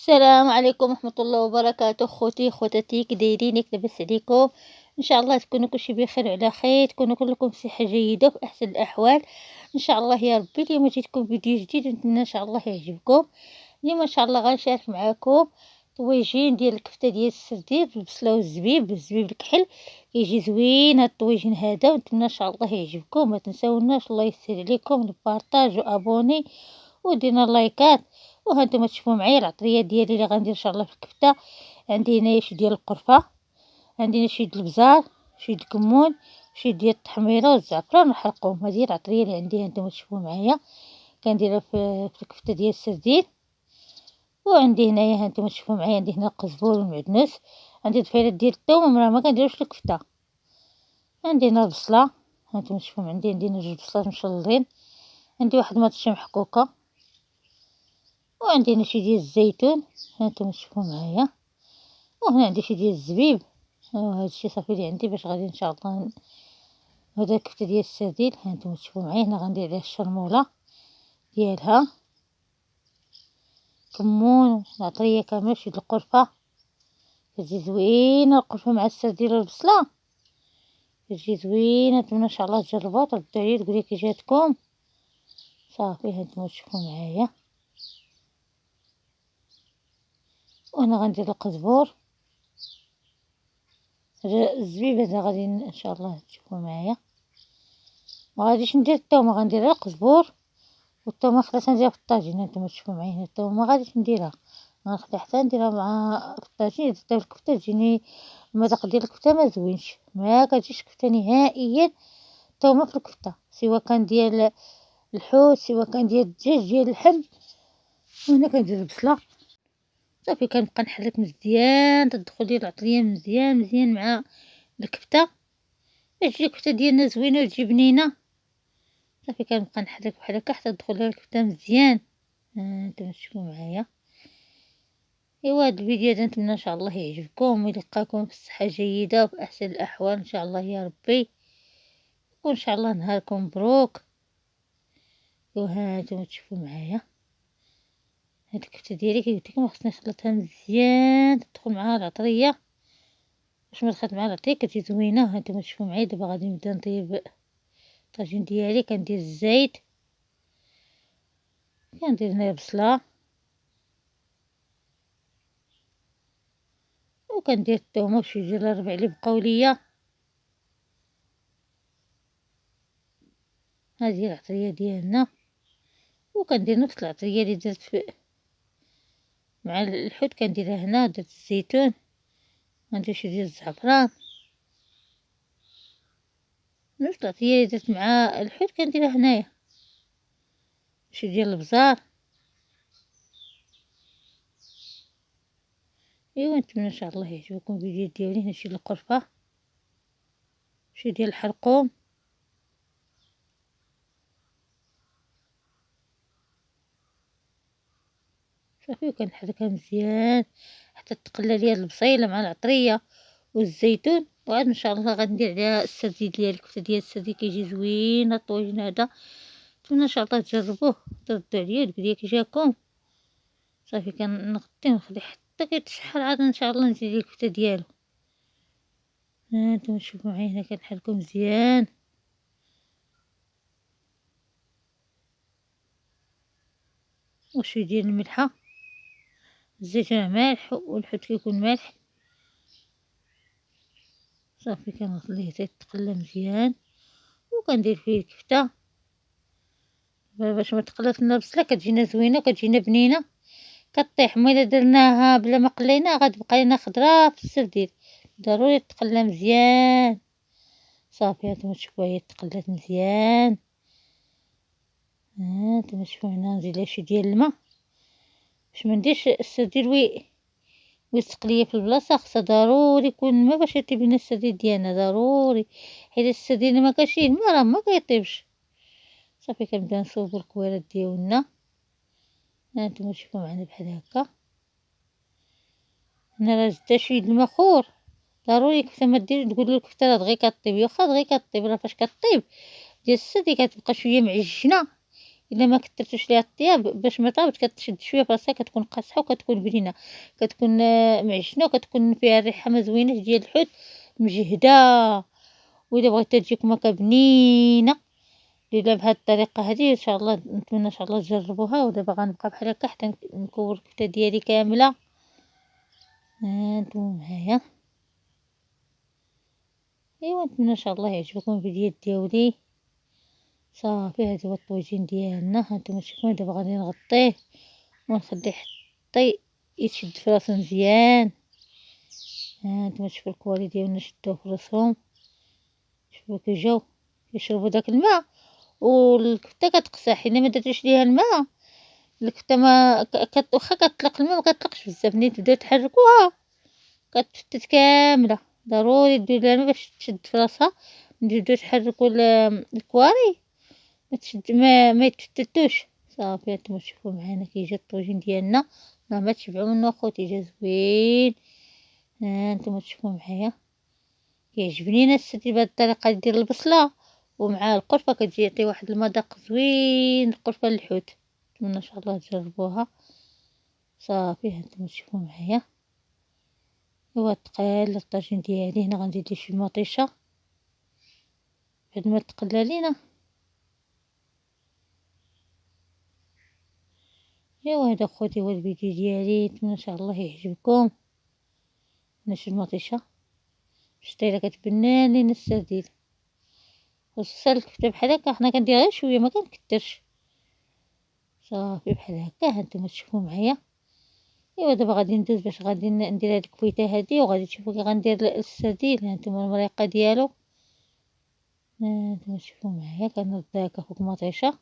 السلام عليكم ورحمة الله وبركاته. خوتي خواتاتي كي دايرين؟ لاباس عليكم؟ ان شاء الله تكونوا كلشي بخير وعلى خير، تكونوا كلكم بصحة جيدة وفي احسن الاحوال ان شاء الله يا ربي. اليوم جيتكم فيديو جديد نتمنى ان شاء الله يعجبكم. اليوم ان شاء الله غنشارك معاكم طويجين ديال الكفتة ديال السردين بالبصلة والزبيب، بالزبيب الكحل كيجي زوين هاد الطويجين هذا، ونتمنى ان شاء الله يعجبكم. ما تنساوناش الله يسهل عليكم البارطاج وابوني ودينا لايكات. وهانتوما تشوفوا معايا العطريه ديالي اللي غندير ان شاء الله في الكفته. عندي هنايا شي ديال القرفه، عندي هنا شي ديال البزار، شي ديال الكمون، شي ديال التحميره والزعفران ونحرقهم. هذه العطريه اللي عندي هانتوما تشوفوا معايا كنديرها في الكفته ديال السردين. وعندي هنايا هانتوما تشوفوا معايا عندي هنا القزبور والمعدنوس، عندي الفيرات ديال الثوم راه ما كنديروش في الكفته. عندي هنا البصله هانتوما تشوفوا عندي هنا جوج بصلات مشلضين، عندي واحد مطشه محكوكه، وعندي هنا شي ديال الزيتون هانتوما تشوفوا معايا، وهنا عندي شي ديال الزبيب. هذا الشيء صافي اللي عندي باش غادي ان شاء الله هذا الكفته ديال السردين. هانتوما تشوفوا معايا هنا غندير عليها الشرموله ديالها، كمون، العطريه كامل، شي د القرفه كتجي زوينه القرفه مع السردين والبصله كتجي زوينه. نتمنى ان شاء الله تجربوها تردوا عليا تقولوا كي جاتكم. صافي هانتوما تشوفوا معايا، وانا غندير القزبور الزبيب هذا غادي ان شاء الله تشوفوا معايا. ما غاديش ندير الثومه، غندير غير القزبور والثومه خليتها نديرها في الطاجين. هانتوما تشوفوا معايا هنا الثومه ما غاديش نديرها، غنخليها حتى نديرها مع في الطاجين حتى الكفته تجيني المذاق ديال الكفته ما زوينش، ما كتجيش كفته نهائيا الثومه في الكفته، سواء كان ديال الحوت سواء كان ديال الدجاج ديال اللحم. وهنا كندير البصله صافي كنبقى نحرك مزيان تدخل ديال العطريه مزيان مزيان مع الكفته باش تجي الكفته ديالنا زوينه وتجي بنينه. صافي كنبقى نحرك بحال هكا حتى تدخل لها الكفته مزيان. نتوما تشوفوا معايا. ايوا هاد الفيديو هذا نتمنى ان شاء الله يعجبكم ويلقاكم في صحه جيده وفي احسن الاحوال ان شاء الله يا ربي، وان شاء الله نهاركم مبروك. وها نتوما تشوفوا معايا هاد الكفته ديالي كي قلت لكم خصني نخلطها مزيان تدخل معاها العطريه، باش ما دخلت معاها العطريه كتجي زوينه. ها نتوما تشوفوا معايا دابا غادي نبدا نطيب الطاجين ديالي. كندير الزيت، كندير هنا البصله، وكندير الثومه وشي ديال الربع اللي بقاو ليا. هذه هي العطريه ديالنا، وكندير نفس العطريه اللي درت مع الحوت كنديرها هنا. درت الزيتون، غندير شي ديال الزعفران، نفس العطريه اللي درت مع الحوت كنديرها هنايا. شي ديال البزار. ايوا نتمنى ان شاء الله يعجبكم الفيديو ديالي. هنا شي القرفه، شي ديال الحرقوم، صافي وكنحركها مزيان حتى تقلى ليا البصيله مع العطريه والزيتون. وعاد ان شاء الله غندير عليها السردين ديال الكفته ديال السردين كيجي زوين الطويجين هذا. نتمنى ان شاء الله تجربوه تردوا عليا تقولوا كي جاكم. صافي كنغطيه ونخليه حتى كيتشحر عاد ان شاء الله نزيد الكفته ديالو. ها نتوما تشوفوا معايا هنا كنحركو مزيان. وشويه ديال الملحه، الزيتون مالح والحوت كيكون مالح. صافي كنخليه حتى يتقلى مزيان وكندير فيه الكفته باش ما تقلاش لنا البصله كتجينا زوينه وكتجينا بنينه كطيح. الا درناها بلا ما قليناها غتبقى لنا خضراء في السردين، ضروري تقلى مزيان. صافي هانتوما تشوفوا هي تقلات مزيان. هانتوما تشوفوا هنا نزيد لها شي ديال الماء باش ما نديرش السردين ويستقليه في البلاصه. خصها ضروري يكون الماء باش يطيب لنا السردين ديالنا ضروري، حيت السردين ما كانش الماء راه ما كيطيبش. صافي كنبدا نصوبوا الكويرات ديالنا. هانتوما تشوفوا معنا بحال هكا. هنا راه زدت شويه د الماء خور ضروري. كفته ما دير تقول الكفته راه دغيا كطيب، واخا دغيا كطيب راه فاش كطيب ديال السردين كتبقى شويه معجنه إلا ما كترتوش ليها الطياب باش ما طابت كتشد شوية فراسها كتكون قاصحة وكتكون بنينة، كتكون معجنة وكتكون فيها الريحة ما زويناش ديال الحوت مجهدة. وإلا بغيتها تجيك ماكا بنينة ديريها بهاد الطريقة هادي إن شاء الله، نتمنى إن شاء الله تجربوها. ودابا غنبقى بحال هكا حتى نكور الكفتة ديالي كاملة. ها نتوما معايا. إيوا نتمنى إن شاء الله يعجبكم الفيديو ديالي. صافي هذا هو الطويجين ديالنا. هانتوما تشوفوا دابا غادي نغطيه ونخليه حتى يتشد في راسو مزيان. هانتوما تشوفوا الكوالي ديالنا شدوه في راسهم، شوفوا كيجاو يشربوا داك الماء والكفتة كتقصح. إلا ما درتوش ليها الماء الكفتة ما واخا كتطلق الماء ما كتطلقش بزاف، ملي تبداو تحركوها كتفتت كاملة. ضروري ديروا لها الماء باش تشد في راسها. ملي تبداو تحركوا الكواري ما يتفتتوش. صافي هانتوما تشوفوا معانا كيجي الطوجين ديالنا، ما تشبعوا منه اخوتي، جا زوين. هانتوما تشوفوا معايا. كيعجبني انا السردين بهاد الطريقه ديال البصله ومع القرفه، كتجي يعطي واحد المذاق زوين القرفه للحوت. نتمنى ان شاء الله تجربوها. صافي هانتوما تشوفوا معايا. ايوا تقال الطاجين ديالي هنا غنزيد ليه شي مطيشه بعد ما تقلى لينا. ايوا هذا خوتي هو الفيديو ديالي، نتمنى ان شاء الله يعجبكم. هنا شي المطيشه شتيله كتبنان لينا السردين، خصوصا الكفتة بحال هكا حنا كندير غير شويه ما كنكترش. صافي بحال هكا هانتوما تشوفوا معايا. ايوا دابا غادي ندوز باش غادي ندير هاد الكويته هادي وغادي تشوفوا كي غندير السردين. هانتوما المريقه ديالو. هانتوما تشوفوا معايا كنرد هكا فوق مطيشه.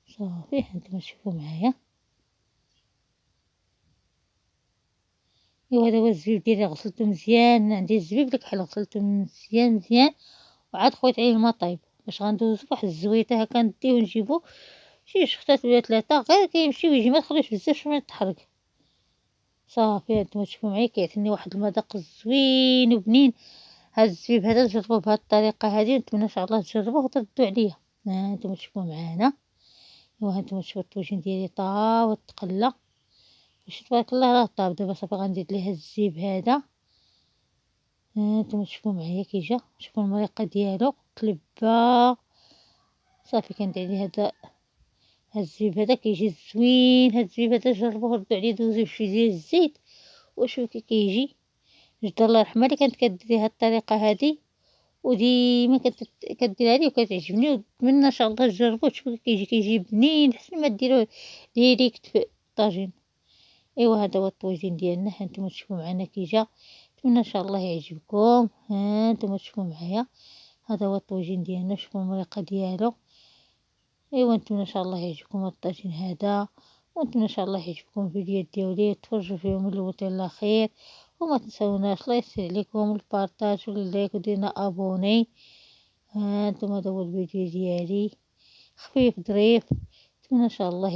صافي هانتوما تشوفوا معايا. ايوا هذا هو الزبيب ديالي، غسلته مزيان. عندي الزبيب داك بحال غسلته مزيان مزيان وعاد خويت عليه الماء طايب باش غندوزو فواحد الزويته هكا نديه ونجيبو شي شخطات ولا 3 غير كيمشي ويجي، ما تخليوش بزاف باش ما يتحرق. صافي هانتوما تشوفوا معايا كيعطيني واحد المذاق زوين وبنين. هاد الزبيب هذا جربوه بهاد الطريقه هادي، نتمنى ان شاء الله تجربوه وتردوا عليا. هانتوما تشوفوا معانا. ايوا هانتوما تشوفوا الطوجين ديالي طاب وتقلى باش تبارك الله راه طاب. دابا صافي غنزيد ليه الزبيب هذا. هانتوما تشوفوا معايا كي جا، شوفوا المريقه ديالو قلبه. صافي كندير عليه هاد الزبيب هذا كيجي زوين. هاد الزبيب هذا جربوه ردوا عليه دوزوه بشويه ديال الزيت وشوفوا كي كيجي. جدة الله يرحمها اللي كانت كدير هاد الطريقه هادي وديما كديرها لي وكتعجبني، ونتمنى ان شاء الله تجربوه تشوفوا كيجي بنين حسن ما ديروه ديريكت في الطاجين. ايوا هذا هو الطويجين ديالنا. هانتوما تشوفوا معنا كي جا، نتمنى ان شاء الله يعجبكم. هانتوما تشوفوا معايا. هذا هو الطويجين ديالنا، شوفوا المريقه ديالو. ايوا نتمنى ان شاء الله يعجبكم الطاجين هذا، ونتمنى ان شاء الله يعجبكم الفيديو ديالي. تفرجوا فيهم الاول على خير، وما تنسوناش الله يسر عليكم البارطاج واللايك وديرنا ابوني. هانتوما هذا هو الفيديو ديالي خفيف ظريف، نتمنى ان شاء الله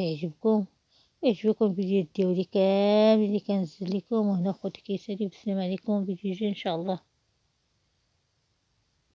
يعجبكم الفيديو ديالي كامل اللي كنزل لكم. وهنا خوتي كيسالي، بالسلام عليكم، فيديو جاي ان شاء الله.